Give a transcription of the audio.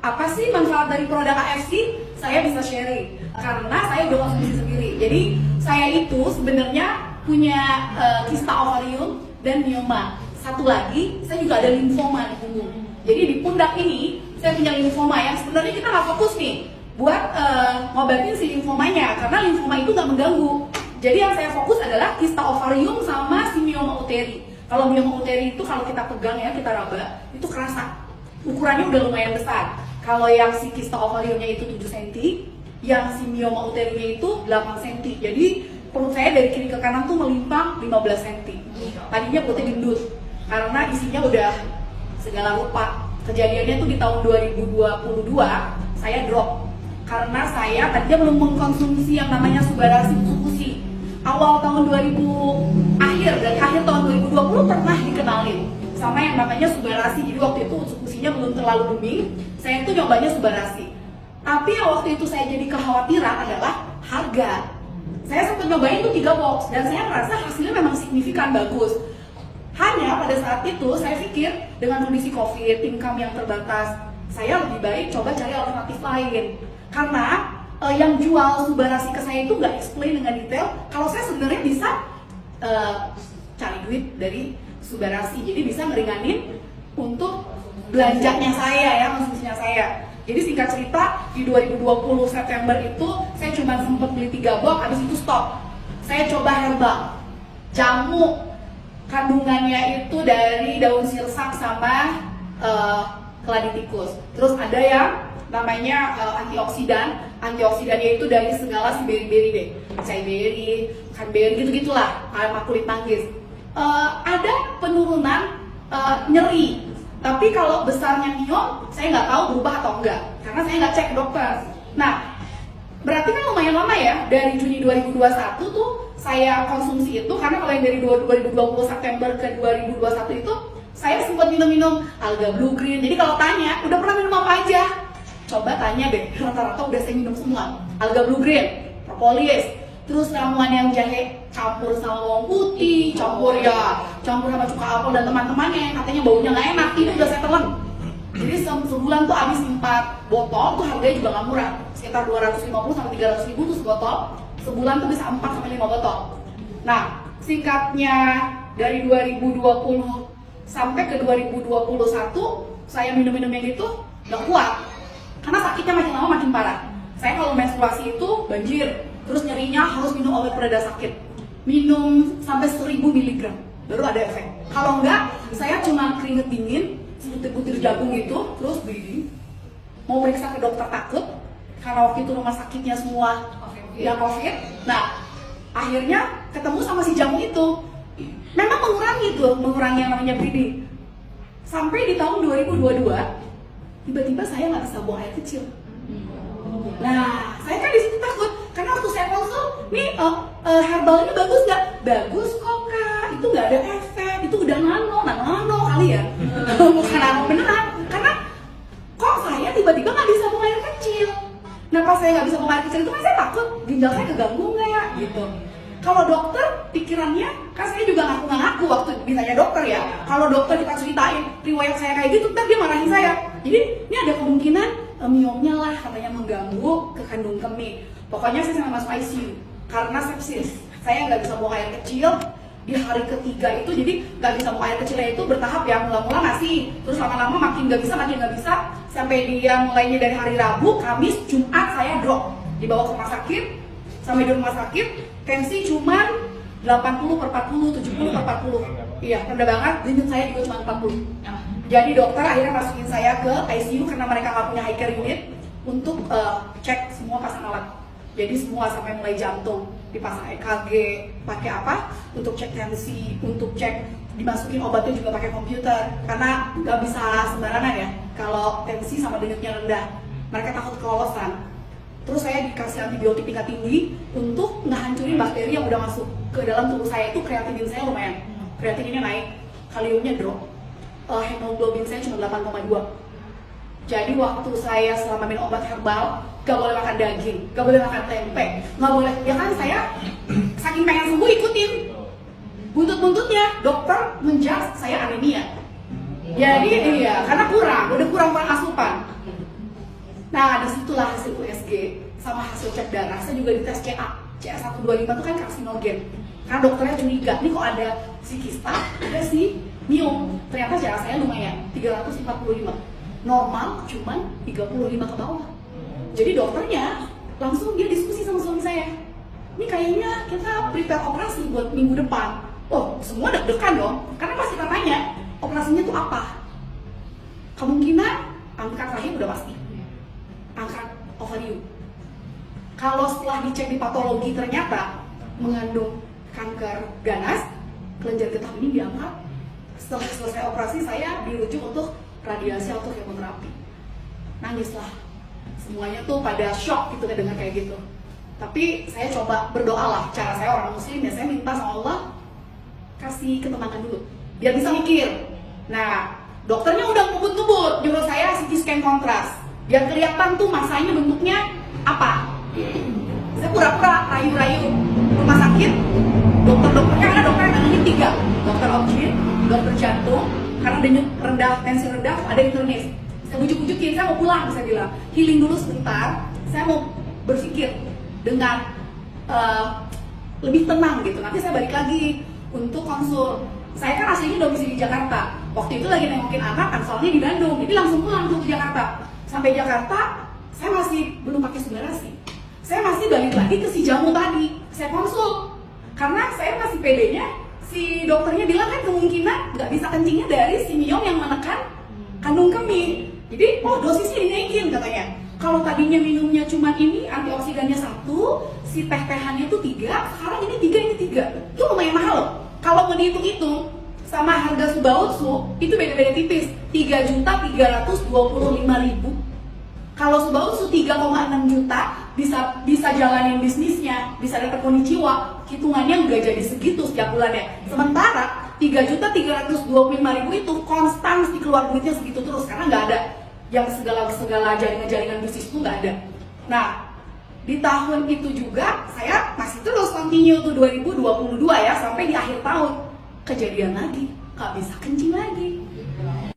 Apa sih manfaat dari produk AFC? Saya bisa sharing karena saya udah konsumsi sendiri. Jadi saya itu sebenarnya punya kista ovarium dan mioma. Satu lagi, saya juga ada limfoma di punggung. Jadi di pundak ini saya punya limfoma yang sebenarnya kita nggak fokus nih buat ngobatin si limfomanya karena limfoma itu nggak mengganggu. Jadi yang saya fokus adalah kista ovarium sama si mioma uteri. Kalau mioma uteri itu kalau kita pegang ya, kita raba, itu kerasa. Ukurannya udah lumayan besar. Kalau yang si kista ovariumnya itu 7 cm, yang si mioma uterinya itu 8 cm. Jadi perut saya dari kiri ke kanan tuh melimpang 15 cm. Tadinya perutnya gendut karena isinya udah segala rupa. Kejadiannya tuh di tahun 2022 saya drop karena saya tadinya belum mengkonsumsi yang namanya Subarasi Utsukushi. Awal tahun 2000 dari akhir tahun 2020 pernah dikenalin sama yang namanya Subarasi. Jadi waktu itu Utsukushinya belum terlalu booming, saya tuh nyobanya Subarasi. Tapi yang waktu itu saya jadi kekhawatiran adalah harga. Saya sempat nyobain tuh 3 box dan saya merasa hasilnya memang signifikan bagus. Hanya pada saat itu saya pikir dengan kondisi COVID, income yang terbatas, saya lebih baik coba cari alternatif lain. Karena yang jual Subarasi ke saya itu nggak explain dengan detail kalau saya sebenarnya bisa cari duit dari Subarasi. Jadi bisa ngeringanin untuk belanjanya saya ya, konsumsinya saya. Jadi singkat cerita di 2020 September itu saya cuma sempat beli 3 box, habis itu stop. Saya coba herbal, jamu, kandungannya itu dari daun sirsak sama keladi tikus. Terus ada yang namanya antioksidan. Antioksidannya itu dari segala si berry-berry deh, acai berry, cranberry gitu-gitulah, sama kulit manggis. Ada penurunan nyeri. Tapi kalau besarnya miom, saya nggak tahu berubah atau enggak, karena saya nggak cek ke dokter. Nah, berarti kan lumayan lama ya, dari Juni 2021 tuh saya konsumsi itu, karena kalau yang dari 2020 September ke 2021 itu, saya sempat minum-minum alga blue green. Jadi kalau tanya, udah pernah minum apa aja? Coba tanya deh, rata-rata udah saya minum semua. Alga blue green, propolis, terus ramuan yang jahe campur sama bawang putih, campur sama cuka apel dan teman-temannya, katanya baunya nggak enak, itu udah saya telan. Jadi sebulan tuh habis 4 botol, tuh harganya juga nggak murah, sekitar 250 sampai 300 ribu tuh sebotol. Sebulan tuh bisa 4 sampai 5 botol. Nah, singkatnya dari 2020 sampai ke 2021 saya minum-minum yang itu nggak kuat, karena sakitnya makin lama makin parah. Saya kalau menstruasi itu banjir, terus nyerinya harus minum obat pereda sakit, minum sampai 1000 mg baru ada efek. Kalau enggak, saya cuma keringet dingin, sebutir-butir jagung gitu, terus bleeding. Mau periksa ke dokter takut, karena waktu itu rumah sakitnya semua yang COVID. Nah, akhirnya ketemu sama si jamu itu. Memang mengurangi yang namanya bleeding. Sampai di tahun 2022, tiba-tiba saya nggak bisa buang air kecil. Nah, saya kan di situ takut, karena waktu saya konsul, nih herbalnya bagus nggak? Bagus kok kak, itu nggak ada efek, itu udah nano kali ya, bukan nano beneran. Karena kok saya tiba-tiba nggak bisa buang air kecil. Nah pas saya nggak bisa buang air kecil itu kan saya takut ginjal saya keganggu nggak gitu. Kalau dokter pikirannya, kan saya juga ngaku-ngaku waktu ditanya dokter ya. Kalau dokter kita ceritain riwayat saya kayak gitu, ntar dia marahin saya. Jadi ini ada kemungkinan miomnya lah katanya mengganggu ke kandung kemih. Pokoknya saya sampai masuk ICU karena sepsis. Saya nggak bisa buang air kecil di hari ketiga itu, jadi nggak bisa buang air kecilnya itu bertahap ya, mula-mula masih, terus lama-lama makin nggak bisa, sampai dia mulainya dari hari Rabu, Kamis, Jumat saya drop, dibawa ke rumah sakit. Sampai di rumah sakit, tensi cuman 80/40, 70/40. Iya, rendah banget, denyut saya juga cuma 40. Jadi dokter akhirnya masukin saya ke ICU karena mereka nggak punya high care unit untuk cek semua pasang alat. Jadi semua sampai mulai jantung, dipasang EKG, pakai apa? Untuk cek tensi, untuk cek dimasukin obatnya juga pakai komputer. Karena nggak bisa sembarangan ya, kalau tensi sama denyutnya rendah. Mereka takut kelolosan. Terus saya dikasih antibiotik tingkat tinggi untuk ngehancurin bakteri yang udah masuk ke dalam tubuh saya. Itu kreatinin saya lumayan, kreatininnya naik, kaliumnya drop, hemoglobin saya cuma 8,2. Jadi waktu saya selama minum obat herbal, gak boleh makan daging, gak boleh makan tempe, gak boleh, ya kan saya saking pengen sembuh ikutin buntut-buntutnya, dokter menjudge saya anemia. Jadi iya, karena udah kurang asupan. Nah, disitulah hasil USG sama hasil cek darah. Saya juga dites CA125 itu kan karsinogen. Karena dokternya curiga, ini kok ada si kista, ada si miom. Ternyata CA saya lumayan, 345. Normal cuman 35 ke bawah. Jadi dokternya langsung dia diskusi sama suami saya. Ini kayaknya kita prepare operasi buat minggu depan. Oh, semua deg-degan dong. Karena pasti tanya, operasinya tuh apa? Kemungkinan angkat rahim udah pasti. Angkat ovarium. Kalau setelah dicek di patologi ternyata mengandung kanker ganas, kelenjar getah bening diangkat. Setelah selesai operasi saya dirujuk untuk radiasi atau kemoterapi. Nangislah. Semuanya tuh pada shock gitu dengar kayak gitu. Tapi saya coba berdoa lah. Cara saya orang muslim ya, saya minta sama Allah kasih ketenangan dulu biar bisa mikir. Nah, dokternya udah ngebut-ngebut nyuruh saya CT scan kontras biar kelihatan tuh masanya bentuknya apa. Saya pura-pura rayu-rayu rumah sakit. Dokter-dokternya ada dokter yang namanya 3, dokter obgyn, dokter jantung, karena denyut rendah, tensi rendah, ada internis. Saya bujuk-bujukin, saya mau pulang, saya bilang healing dulu sebentar, saya mau berpikir dengan lebih tenang gitu. Nanti saya balik lagi untuk konsul. Saya kan aslinya domisili di Jakarta. Waktu itu lagi nengokin anak kan, soalnya di Bandung, jadi langsung pulang tuh ke Jakarta. Sampai Jakarta, saya masih belum pakai sudarasi. Saya masih balik lagi ke si jamu tadi, saya konsul. Karena saya masih pedenya, si dokternya bilang kan kemungkinan nggak bisa kencingnya dari si miom yang menekan kandung kemih. Jadi, oh dosisnya dinaikin katanya. Kalau tadinya minumnya cuma ini, antioksidannya 1, si teh-tehannya itu 3, sekarang ini 3, ini 3. Itu lumayan mahal loh. Kalau mau dihitung-hitung, sama harga Subautsu, itu beda-beda tipis. 3.325.000. Kalau Subautsu 3,6 juta, bisa jalanin bisnisnya, bisa dapat konnichiwa, hitungannya nggak jadi segitu setiap bulannya. Sementara 3.325.000 itu konstan mesti keluar duitnya segitu terus, karena nggak ada yang segala jaringan-jaringan bisnis itu nggak ada. Nah, di tahun itu juga saya masih terus continue tuh 2022 ya, sampai di akhir tahun kejadian lagi, nggak bisa kencing lagi.